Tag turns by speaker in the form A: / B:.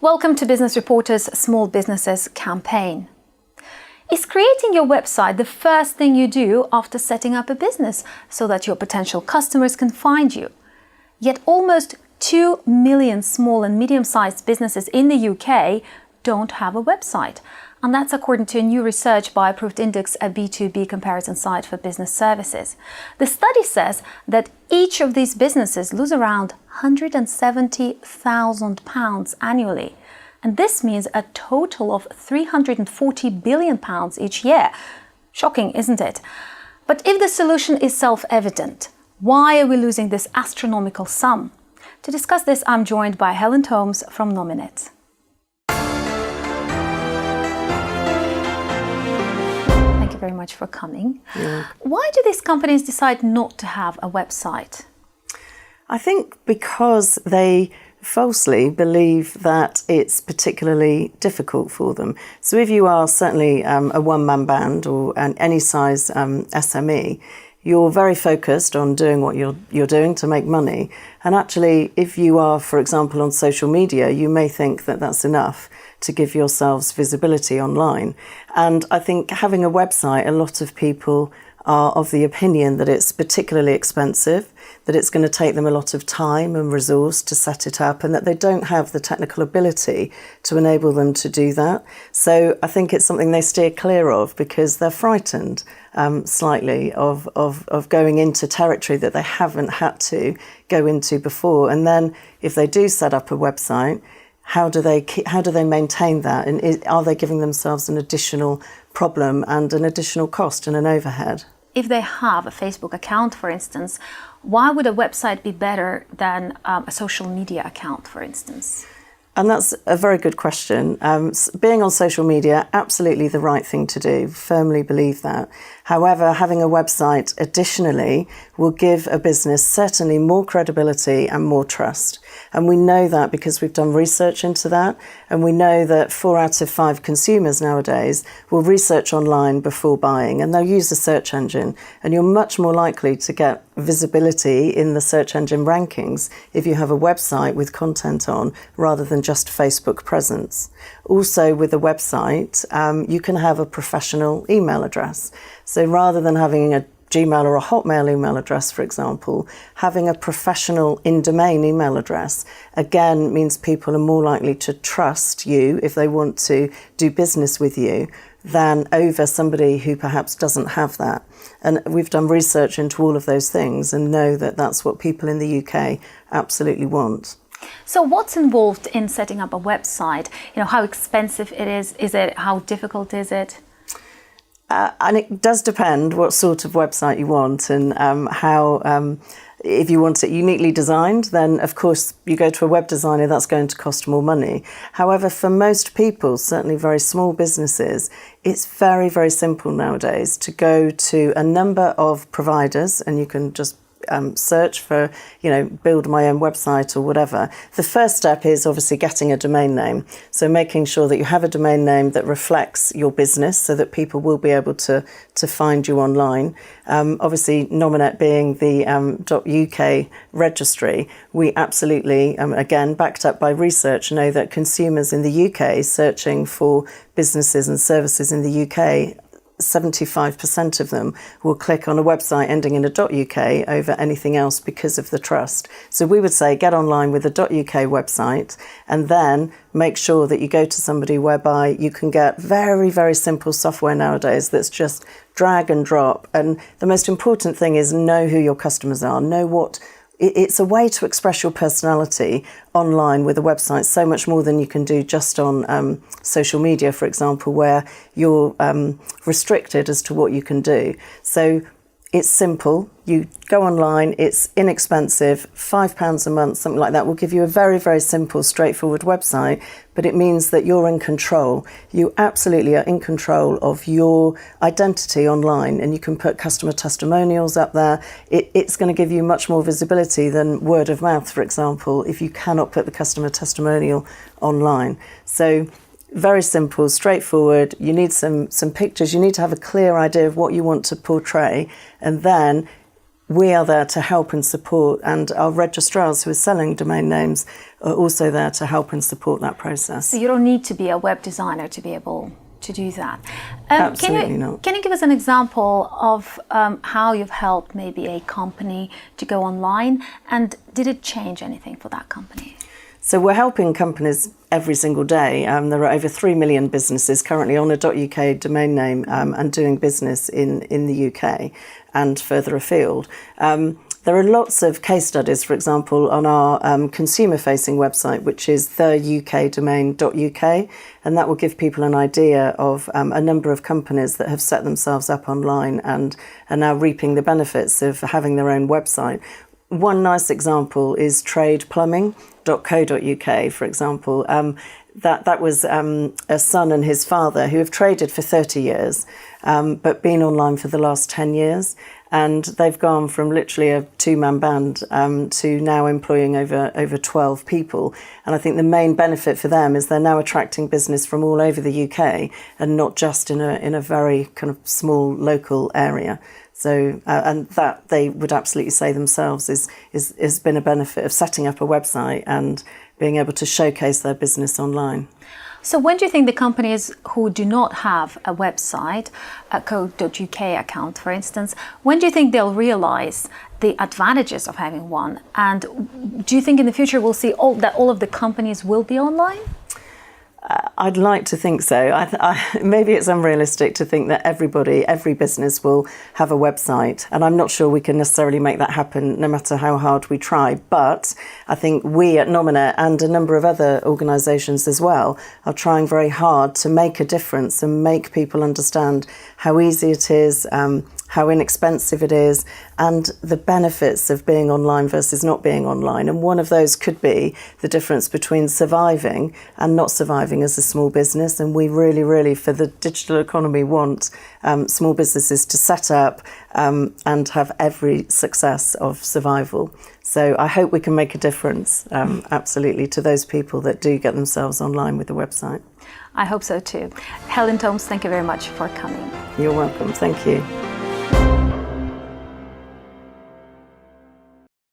A: Welcome to Business Reporter's Small Businesses campaign. Is creating your website the first thing you do after setting up a business so that your potential customers can find you? Yet almost 2 million small and medium-sized businesses in the UK don't have a website. And that's according to a new research by Approved Index, a B2B comparison site for business services. The study says that each of these businesses lose around £170,000 annually. And this means a total of £340 billion each year. Shocking, isn't it? But if the solution is self-evident, why are we losing this astronomical sum? To discuss this, I'm joined by Helen Holmes from Nominet. Thank you very much for coming.
B: Yeah.
A: Why do these companies decide not to have a website?
B: I think because they falsely believe that it's particularly difficult for them. So if you are certainly a one-man band or any size SME, you're very focused on doing what you're doing to make money. And actually, if you are, for example, on social media, you may think that that's enough to give yourselves visibility online. And I think having a website, a lot of people are of the opinion that it's particularly expensive, that it's going to take them a lot of time and resource to set it up, and that they don't have the technical ability to enable them to do that. So I think it's something they steer clear of because they're frightened slightly of going into territory that they haven't had to go into before. And then if they do set up a website, how do they maintain that? And are they giving themselves an additional problem and an additional cost and an overhead?
A: If they have a Facebook account, for instance, why would a website be better than a social media account, for instance?
B: And that's a very good question. Being on social media, absolutely the right thing to do. Firmly believe that. However, having a website additionally will give a business certainly more credibility and more trust. And we know that because we've done research into that. And we know that 4 out of 5 consumers nowadays will research online before buying, and they'll use a search engine. And you're much more likely to get visibility in the search engine rankings if you have a website with content on rather than just Facebook presence. Also with a website, you can have a professional email address. So rather than having a Gmail or a Hotmail email address, for example, having a professional in-domain email address, again, means people are more likely to trust you if they want to do business with you than over somebody who perhaps doesn't have that. And we've done research into all of those things and know that that's what people in the UK absolutely want.
A: So what's involved in setting up a website? How expensive it is? How difficult is it?
B: And it does depend what sort of website you want and how, if you want it uniquely designed, then of course you go to a web designer, that's going to cost more money. However, for most people, certainly very small businesses, it's very, very simple nowadays to go to a number of providers, and you can just search for, build my own website or whatever. The first step is obviously getting a domain name. So making sure that you have a domain name that reflects your business so that people will be able to find you online. Obviously, Nominet being the .uk registry, we absolutely, again, backed up by research, know that consumers in the UK searching for businesses and services in the UK, 75% of them will click on a website ending in a .uk over anything else because of the trust. So we would say get online with a .uk website and then make sure that you go to somebody whereby you can get very, very simple software nowadays that's just drag and drop. And the most important thing is know who your customers are, know what. It's a way to express your personality online with a website, so much more than you can do just on social media, for example, where you're restricted as to what you can do. So it's simple. You go online, it's inexpensive, £5 a month, something like that will give you a very, very simple, straightforward website, but it means that you're in control. You absolutely are in control of your identity online, and you can put customer testimonials up there. It's going to give you much more visibility than word of mouth, for example, if you cannot put the customer testimonial online. So very simple, straightforward. You need some pictures. You need to have a clear idea of what you want to portray, and then we are there to help and support, and our registrars who are selling domain names are also there to help and support that process.
A: So you don't need to be a web designer to be able to do that.
B: Absolutely not.
A: Can you give us an example of how you've helped maybe a company to go online, and did it change anything for that company?
B: So we're helping companies every single day. There are over 3 million businesses currently on a .uk domain name and doing business in the UK and further afield. There are lots of case studies, for example, on our consumer-facing website, which is theukdomain.uk, and that will give people an idea of a number of companies that have set themselves up online and are now reaping the benefits of having their own website. One nice example is tradeplumbing.co.uk, for example. That was a son and his father who have traded for 30 years, but been online for the last 10 years. And they've gone from literally a two-man band to now employing over 12 people. And I think the main benefit for them is they're now attracting business from all over the UK and not just in a very kind of small local area. So, and that they would absolutely say themselves has been a benefit of setting up a website and being able to showcase their business online.
A: So when do you think the companies who do not have a website, a .co.uk account, for instance, when do you think they'll realise the advantages of having one? And do you think in the future we'll see all of the companies will be online?
B: I'd like to think so. Maybe it's unrealistic to think that every business will have a website, and I'm not sure we can necessarily make that happen no matter how hard we try. But I think we at Nominet and a number of other organisations as well are trying very hard to make a difference and make people understand how easy it is, how inexpensive it is, and the benefits of being online versus not being online. And one of those could be the difference between surviving and not surviving as a small business. And we really, really, for the digital economy, want small businesses to set up and have every success of survival. So I hope we can make a difference, absolutely, to those people that do get themselves online with the website.
A: I hope so too. Helen Thoms, thank you very much for coming.
B: You're welcome. Thank you.